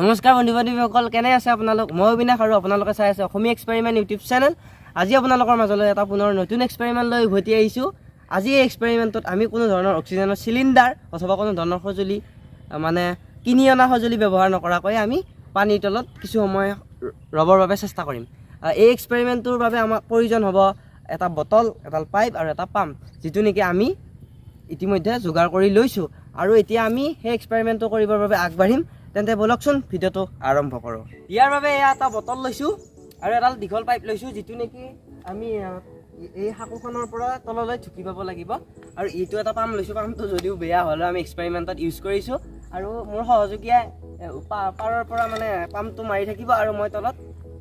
নমস্কাৰ বন্ধু বান্ধৱীসকল, কেনে আছে আপোনালোক? মই অবিনাশ আৰু আপোনালোকে চাই আছে অসমীয়া এক্সপেৰিমেণ্ট ইউটিউব চেনেল। আজি আপোনালোকৰ মাজলৈ এটা পুনৰ নতুন এক্সপেৰিমেণ্ট লৈ উভতি আহিছোঁ। আজি এই এক্সপেৰিমেণ্টত আমি কোনো ধৰণৰ অক্সিজেনৰ চিলিণ্ডাৰ অথবা কোনো ধৰণৰ সঁজুলি মানে কিনি অনা সঁজুলি ব্যৱহাৰ নকৰাকৈ আমি পানীৰ তলত কিছু সময় ৰ'বৰ বাবে চেষ্টা কৰিম। এই এক্সপেৰিমেণ্টটোৰ বাবে আমাক প্ৰয়োজন হ'ব এটা বটল, এডাল পাইপ আৰু এটা পাম্প, যিটো নেকি আমি ইতিমধ্যে যোগাৰ কৰি লৈছোঁ। আৰু এতিয়া আমি সেই এক্সপেৰিমেণ্টটো কৰিবৰ বাবে আগবাঢ়িম। তেন্তে বলকচোন ভিডিঅ'টো আৰম্ভ কৰোঁ। ইয়াৰ বাবে এয়া এটা বটল লৈছোঁ আৰু এডাল দীঘল পাইপ লৈছোঁ, যিটো নেকি আমি এই সাঁকোখনৰ পৰা তললৈ ঢুকি পাব লাগিব। আৰু এইটো এটা পাম্প লৈছোঁ। পাম্পটো যদিও বেয়া হ'লেও আমি এক্সপেৰিমেণ্টত ইউজ কৰিছোঁ। আৰু মোৰ সহযোগীয়ে পাৰৰ পৰা মানে পাম্পটো মাৰি থাকিব আৰু মই তলত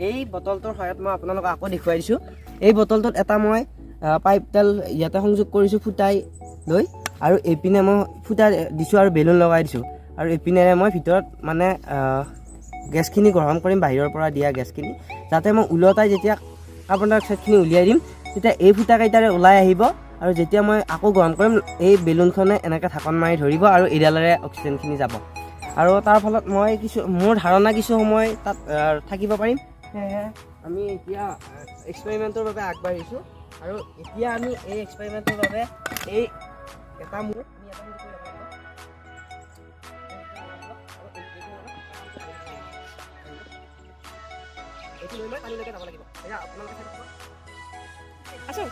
এই বটলটোৰ সহায়ত মই আপোনালোকক আকৌ দেখুৱাই দিছোঁ। এই বটলটোত এটা মই পাইপডাল ইয়াতে সংযোগ কৰিছোঁ ফুটাই লৈ, আৰু এইপিনে মই ফুটাই দিছোঁ আৰু বেলুন লগাই দিছোঁ। আৰু এইপিনেৰে মই ভিতৰত মানে গেছখিনি গ্ৰহণ কৰিম, বাহিৰৰ পৰা দিয়া গেছখিনি, যাতে মই ওলটাই যেতিয়া কাৰ্বন ডাই অক্সাইডখিনি উলিয়াই দিম তেতিয়া এই ফুটাকেইটাৰে ওলাই আহিব। আৰু যেতিয়া মই আকৌ গ্ৰহণ কৰিম এই বেলুনখনে এনেকৈ ঢাকন মাৰি ধৰিব আৰু এইডালেৰে অক্সিজেনখিনি যাব। আৰু তাৰ ফলত মই মোৰ ধাৰণা কিছু সময় তাত থাকিব পাৰিম। সেয়েহে আমি এতিয়া এক্সপেৰিমেণ্টৰ বাবে আগবাঢ়িছোঁ। আৰু এতিয়া আমি এই এক্সপেৰিমেণ্টৰ বাবে এই এটা মূৰ এইটো লৈ মই পানীলৈকে যাব লাগিব। এয়া আপোনালোকে চাই থাকক। আছোঁ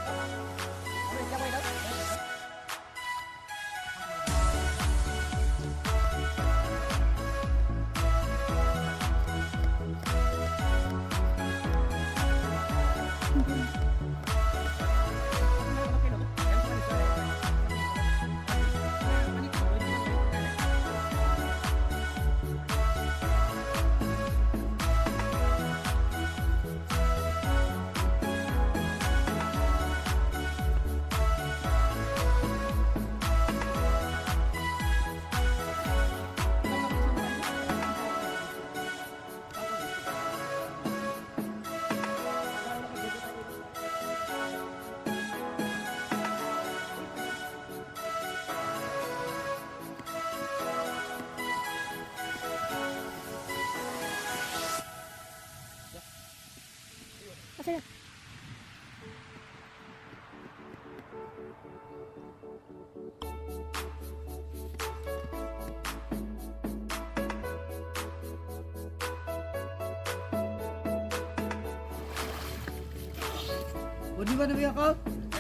বন্ধু বান্ধৱীসকল,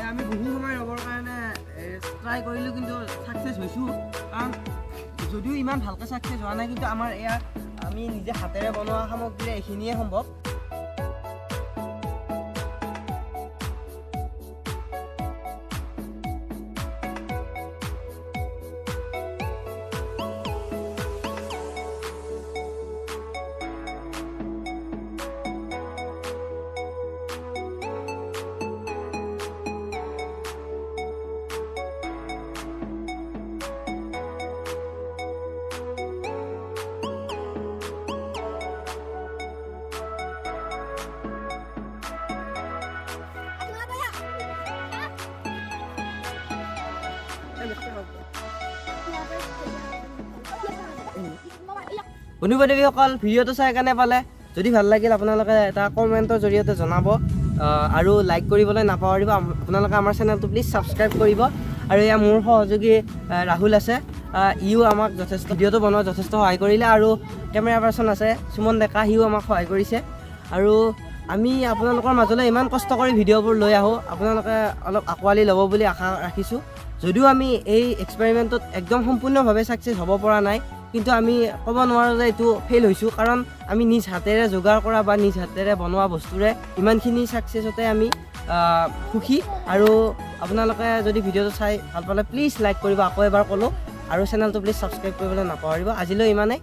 আমি বহু সময় ৰ'বৰ কাৰণে ট্ৰাই কৰিলোঁ, কিন্তু ছাকচেছ হৈছোঁ। কাৰণ যদিও ইমান ভালকৈ ছাকচেছ হোৱা নাই, কিন্তু আমাৰ এয়া আমি নিজে হাতেৰে বনোৱা সামগ্ৰীৰে এইখিনিয়ে সম্ভৱ। বন্ধু বান্ধৱীসকল, ভিডিঅ'টো চাই কেনে পালে? যদি ভাল লাগিল আপোনালোকে এটা কমেণ্টৰ জৰিয়তে জনাব আৰু লাইক কৰিবলৈ নাপাহৰিব। আপোনালোকে আমাৰ চেনেলটো প্লিজ ছাবস্ক্ৰাইব কৰিব। আৰু এয়া মোৰ সহযোগী ৰাহুল আছে, ইও আমাক যথেষ্ট ভিডিঅ'টো বনোৱাত যথেষ্ট সহায় কৰিলে। আৰু কেমেৰা পাৰ্চন আছে সুমন ডেকা, সিও আমাক সহায় কৰিছে। আৰু আমি আপোনালোকৰ মাজলৈ ইমান কষ্ট কৰি ভিডিঅ'বোৰ লৈ আহোঁ, আপোনালোকে অলপ আঁকোৱালি ল'ব বুলি আশা ৰাখিছোঁ। যদিও আমি এই এক্সপেৰিমেণ্টত একদম সম্পূৰ্ণভাৱে ছাকচেছ হ'ব পৰা নাই, কিন্তু আমি ক'ব নোৱাৰোঁ যে এইটো ফেইল হৈছোঁ, কাৰণ আমি নিজ হাতেৰে যোগাৰ কৰা বা নিজ হাতেৰে বনোৱা বস্তুৰে ইমানখিনি ছাকচেছতে আমি সুখী। আৰু আপোনালোকে যদি ভিডিঅ'টো চাই ভাল পালে প্লিজ লাইক কৰিব, আকৌ এবাৰ ক'লোঁ। আৰু চেনেলটো প্লিজ ছাবস্ক্ৰাইব কৰিবলৈ নাপাহৰিব। আজিলৈ ইমানেই।